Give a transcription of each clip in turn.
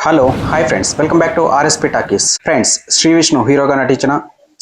Hello hi friends, welcome back to RSP talkies. Friends, Shri Vishnu హీరోగా నటించిన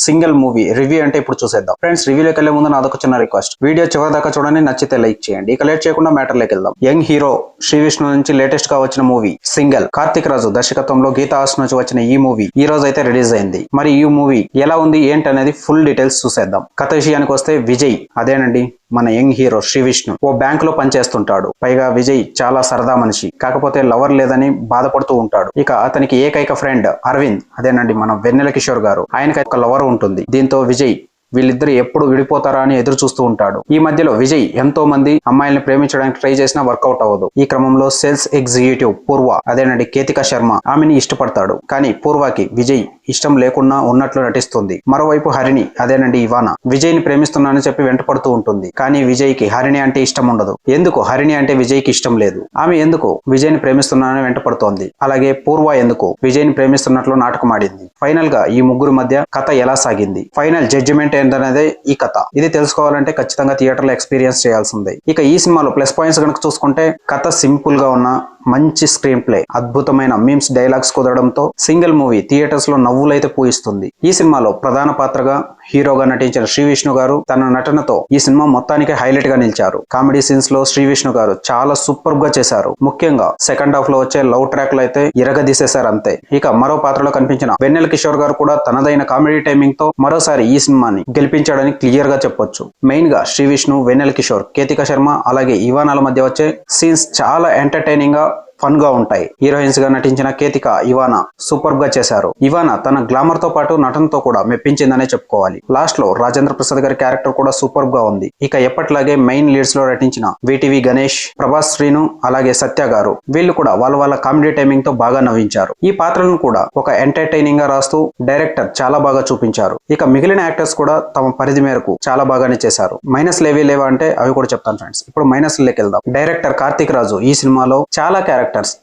single movie review అంటే ఇప్పుడు చూసేద్దాం. ఫ్రెండ్స్, రివ్యూలోకి వెళ్లే ముందు నాదొక చిన్న రిక్వెస్ట్, వీడియో చివరి దాకా చూడండి, నచ్చితే లైక్ చేయండి. ఇక లేట్ చేయకుండా మ్యాటర్లోకి వెళ్దాం. యంగ్ హీరో శ్రీ విష్ణు నుంచి లేటెస్ట్ గా వచ్చిన మూవీ సింగిల్. కార్తిక్ రాజు దర్శకత్వంలో గీతా ఆర్ట్స్ నుంచి వచ్చిన ఈ మూవీ ఈ రోజు అయితే రిలీజ్ అయింది. మరి ఈ మూవీ ఎలా ఉంది ఏంటి అనేది ఫుల్ డీటెయిల్స్ చూసేద్దాం. కథ విషయానికి వస్తే విజయ్, అదేనండి మన యంగ్ హీరో శ్రీ విష్ణు, ఓ బ్యాంక్ లో పనిచేస్తుంటాడు. పైగా విజయ్ చాలా సరదా మనిషి, కాకపోతే లవర్ లేదని బాధపడుతూ ఉంటాడు. ఇక అతనికి ఏకైక ఫ్రెండ్ అరవింద్, అదేనండి మన వెన్నెల కిషోర్ గారు, ఆయనకి ఒక లవర్ ఉంటుంది. దీంతో విజయ్ వీళ్ళిద్దరు ఎప్పుడు విడిపోతారా అని ఎదురు చూస్తూ ఉంటాడు. ఈ మధ్యలో విజయ్ ఎంతో మంది అమ్మాయిల్ని ప్రేమించడానికి ట్రై చేసినా వర్కౌట్ అవ్వదు. ఈ క్రమంలో సేల్స్ ఎగ్జిక్యూటివ్ పూర్వ, అదేనండి కేతికా శర్మ, ఆమెని ఇష్టపడతాడు. కానీ పూర్వకి విజయ్ ఇష్టం లేకుండా ఉన్నట్లు నటిస్తుంది. మరోవైపు హరిణి, అదేనండి ఇవానా, విజయ్ ని ప్రేమిస్తున్నానని చెప్పి వెంటపడుతూ ఉంటుంది. కానీ విజయ్ కి హరిణి అంటే ఇష్టం ఉండదు. ఎందుకు హరిణి అంటే విజయ్ కి ఇష్టం లేదు. ఆమె ఎందుకు విజయ్ ని ప్రేమిస్తున్నానని వెంటపడుతోంది. అలాగే పూర్వ ఎందుకు విజయ్ ని ప్రేమిస్తున్నట్లు నాటకం ఆడింది. ఫైనల్ గా ఈ ముగ్గురు మధ్య కథ ఎలా సాగింది, ఫైనల్ జడ్జిమెంట్ ఏంటనేదే ఈ కథ. ఇది తెలుసుకోవాలంటే ఖచ్చితంగా థియేటర్ లో ఎక్స్పీరియన్స్ చేయాల్సిందే. ఇక ఈ సినిమాలో ప్లస్ పాయింట్స్ కనుక చూసుకుంటే, కథ సింపుల్ గా ఉన్న మంచి స్క్రీన్ ప్లే, అద్భుతమైన మీమ్స్ డైలాగ్స్ కుదరడంతో సింగిల్ మూవీ థియేటర్స్ లో నవ్వులైతే పూయిస్తుంది. ఈ సినిమాలో ప్రధాన పాత్రగా హీరోగా నటించిన శ్రీ విష్ణు గారు తన నటనతో ఈ సినిమా మొత్తానికి హైలైట్ గా నిలిచారు. కామెడీ సీన్స్ లో శ్రీ విష్ణు గారు చాలా సూపర్ గా చేశారు. ముఖ్యంగా సెకండ్ హాఫ్ లో వచ్చే లవ్ ట్రాక్ లో అయితే ఇరగదీసేశారు అంతే. ఇక మరో పాత్రలో కనిపించిన వెన్నెల కిషోర్ గారు కూడా తనదైన కామెడీ టైమింగ్ తో మరోసారి ఈ సినిమాని గెలిపించాడని క్లియర్ గా చెప్పొచ్చు. మెయిన్ గా శ్రీ విష్ణు, వెన్నెల కిషోర్, కేతికా శర్మ అలాగే ఇవానాల మధ్య వచ్చే సీన్స్ చాలా ఎంటర్టైనింగ్ గా ఫన్ గా ఉంటాయి. హీరోయిన్స్ గా నటించిన కేతిక, ఇవానా సూపర్ గా చేశారు. ఇవానా తన గ్లామర్ తో పాటు నటనతో కూడా మెప్పించిందనే చెప్పుకోవాలి. లాస్ట్ లో రాజేంద్ర ప్రసాద్ గారి క్యారెక్టర్ కూడా సూపర్ గా ఉంది. ఇక ఎప్పట్లాగే మెయిన్ లీడ్స్ లో నటించిన విటివి గణేష్, ప్రభాస్ శ్రీను అలాగే సత్య గారు, వీళ్ళు కూడా వాళ్ళ కామెడీ టైమింగ్ తో బాగా నవ్వించారు. ఈ పాత్రలను కూడా ఒక ఎంటర్టైనింగ్ గా రాస్తూ డైరెక్టర్ చాలా బాగా చూపించారు. ఇక మిగిలిన యాక్టర్స్ కూడా తమ పరిధి మేరకు చాలా బాగానే చేశారు. మైనస్ లేవా అంటే అవి కూడా చెప్తాను ఫ్రెండ్స్. ఇప్పుడు మైనస్ లెక్క వెళ్దాం. డైరెక్టర్ కార్తిక్ రాజు ఈ సినిమాలో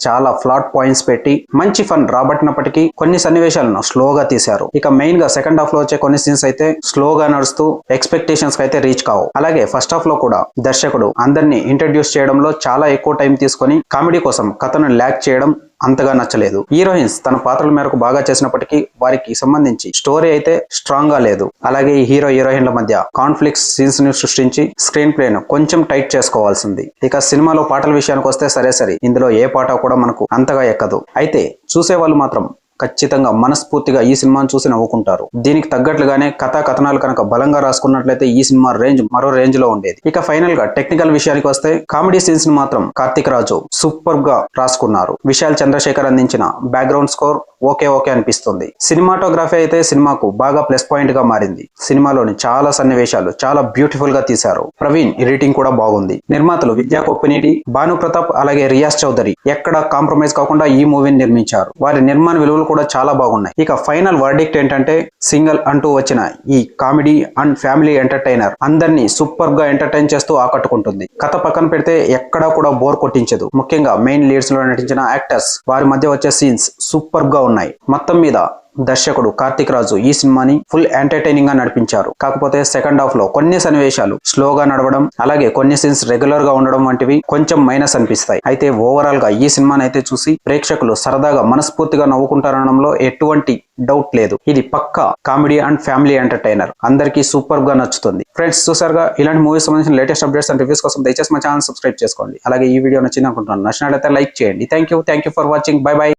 చాలా ఫ్లాట్ పాయింట్స్ పెట్టి మంచి ఫన్ రాబట్టినప్పటికీ కొన్ని సన్నివేశాలను స్లోగా తీశారు. ఇక మెయిన్ గా సెకండ్ హాఫ్ లో వచ్చే కొన్ని సీన్స్ అయితే స్లోగా నడుస్తూ ఎక్స్పెక్టేషన్స్ కి అయితే రీచ్ కావు. అలాగే ఫస్ట్ హాఫ్ లో కూడా దర్శకుడు అందరినీ ఇంట్రడ్యూస్ చేయడంలో చాలా ఎక్కువ టైం తీసుకొని కామెడీ కోసం కథను ల్యాక్ చేయడం అంతగా నచ్చలేదు. హీరోయిన్స్ తన పాత్రల మేరకు బాగా చేసినప్పటికీ వారికి సంబంధించి స్టోరీ అయితే స్ట్రాంగ్ గా లేదు. అలాగే ఈ హీరోయిన్ల మధ్య కాన్ఫ్లిక్ట్స్ సీన్స్ ని సృష్టించి స్క్రీన్ ప్లే ను కొంచెం టైట్ చేసుకోవాల్సింది. ఇక సినిమాలో పాటల విషయానికి వస్తే సరే ఇందులో ఏ పాట కూడా మనకు అంతగా ఎక్కదు. అయితే చూసేవాళ్ళు మాత్రం ఖచ్చితంగా మనస్ఫూర్తిగా ఈ సినిమాను చూసి నవ్వుకుంటారు. దీనికి తగ్గట్లుగానే కథనాలు కనుక బలంగా రాసుకున్నట్లయితే ఈ సినిమా రేంజ్ మరో రేంజ్ లో ఉండేది. ఇక ఫైనల్ గా టెక్నికల్ విషయానికి వస్తే కామెడీ సీన్స్ ని మాత్రం కార్తిక్ రాజు సూపర్ గా రాసుకున్నారు. విశాల్ చంద్రశేఖర్ అందించిన బ్యాక్గ్రౌండ్ స్కోర్ ఓకే అనిపిస్తుంది. సినిమాటోగ్రఫీ అయితే సినిమాకు బాగా ప్లస్ పాయింట్ గా మారింది. సినిమాలోని చాలా సన్నివేశాలు చాలా బ్యూటిఫుల్ గా తీశారు. ప్రవీణ్ ఎడిటింగ్ కూడా బాగుంది. నిర్మాతలు విద్యా కొప్పినేటి, భాను ప్రతాప్ అలాగే రియాజ్ చౌదరి ఎక్కడ కాంప్రమైజ్ కాకుండా ఈ మూవీని నిర్మించారు. వారి నిర్మాణ విలువలు కూడా చాలా బాగున్నాయి. ఇక ఫైనల్ వర్డిక్ట్ ఏంటంటే, సింగిల్ అంటూ వచ్చిన ఈ కామెడీ అండ్ ఫ్యామిలీ ఎంటర్టైనర్ అందరినీ సూపర్ గా ఎంటర్టైన్ చేస్తూ ఆకట్టుకుంటుంది. కథ పక్కన పెడితే ఎక్కడా కూడా బోర్ కొట్టించదు. ముఖ్యంగా మెయిన్ లీడ్స్ లో నటించిన యాక్టర్స్, వారి మధ్య వచ్చే సీన్స్ సూపర్ గా ఉన్నాయి. మొత్తం మీద దర్శకుడు కార్తిక్ రాజు ఈ సినిమాని ఫుల్ ఎంటర్టైనింగ్ గా నడిపించారు. కాకపోతే సెకండ్ హాఫ్ లో కొన్ని సన్నివేశాలు స్లోగా నడవడం అలాగే కొన్ని సీన్స్ రెగ్యులర్ గా ఉండడం వంటివి కొంచెం మైనస్ అనిపిస్తాయి. అయితే ఓవరాల్ గా ఈ సినిమాని అయితే చూసి ప్రేక్షకులు సరదాగా మనస్ఫూర్తిగా నవ్వుకుంటారనడంలో ఎటువంటి డౌట్ లేదు. ఇది పక్కా కామెడీ అండ్ ఫ్యామిలీ ఎంటర్టైనర్, అందరికీ సూపర్ గా నచ్చుతుంది. ఫ్రెండ్స్, చూసారుగా ఇలాంటి మూవీస్ సంబంధించిన లేటెస్ట్ అప్డేట్స్ అండ్ రివ్యూస్ కోసం దయచేసి మా ఛానల్ సబ్స్క్రైబ్ చేసుకోండి. అలాగే ఈ వీడియో నచ్చింది అనుకుంటున్నాను. నచ్చినట్లయితే లైక్ చేయండి. Thank you for watching. By.